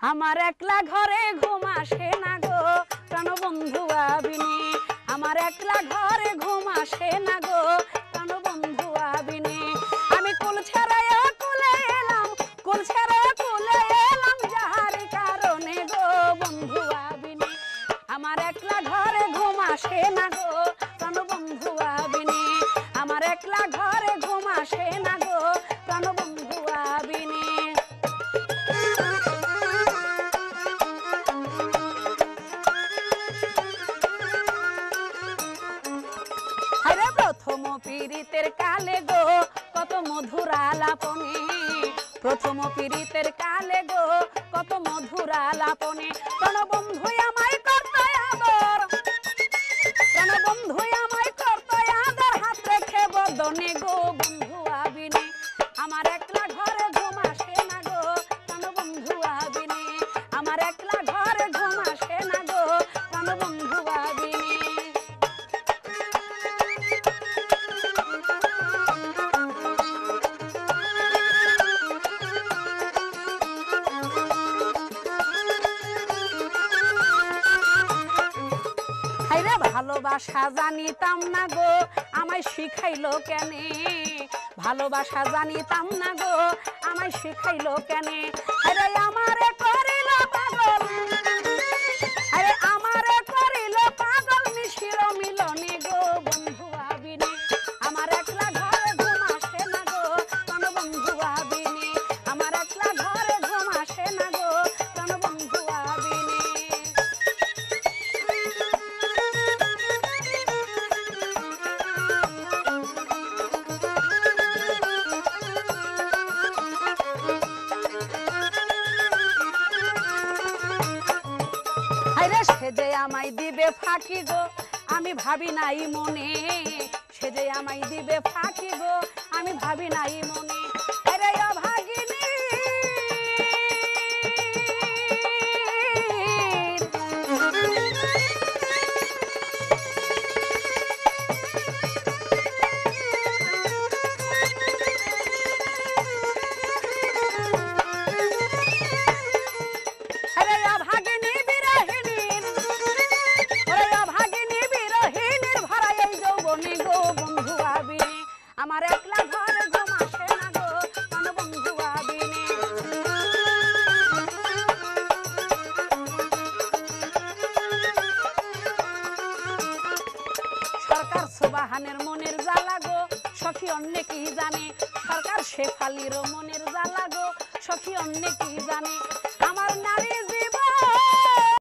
আমার একলা ঘরে ঘুম আসে না গো প্রাণবন্ধু আবিনে, আমার একলা ঘরে ঘুম আসে না গো প্রাণবন্ধু আবিনে। আমি কুল ছেড়ে কুলে এলাম, কুল ছেড়ে কুলে এলাম যাহার কারণে গো বন্ধু আবিনে। আমার একলা ঘরে ঘুম আসে না গো প্রাণবন্ধু আবিনে, আমার একলা ঘরে ঘুম আসে না গো প্রাণবন্ধু আবিনে। প্রথম পীড়িতের কালে গো কত মধুর আলাপনে, প্রথম পীড়িতের কালে গো কত মধুর আলাপনে। প্রাণবন্ধু আমায় করত আদর, প্রাণবন্ধু আমায় করত আদর, হাত রেখে বদনে গো বন্ধু আবিনে। আমার একলা ঘরে ঘুম আসে না গো প্রাণবন্ধু আবিনে, আমার একলা ঘরে ঘুম আসে না গো প্রাণবন্ধু আবিনে। ভালোবাসা জানিতাম না গো আমায় শিখাইলো কেনে, ভালোবাসা জানিতাম না গো আমায় শিখাইলো কেনে। আরে আমারে করিল পাগল, আরে আমারে করিল পাগল নিশির মিলনে গো বন্ধু আবিনে। আমার একলা ঘরে ঘুম আসে না গো প্রাণবন্ধু আবিনে, আমার একলা ঘরে ঘুম আসে না গো প্রাণবন্ধু আবিনে। সে যে আমায় দিবে ফাঁকি গো আমি ভাবি নাই মনে, সে যে আমায় দিবে ফাঁকি গো আমি ভাবি নাই মনে। আরে অভাগিনী আমার একলা ঘরে ঘুম আসে না গো প্রাণবন্ধু আবিনে। সরকার সুবাহানের মনের জ্বালা গো সখী অন্য কি জানে, সরকার শেফালির মনের জ্বালা গো সখী অন্য কি জানে।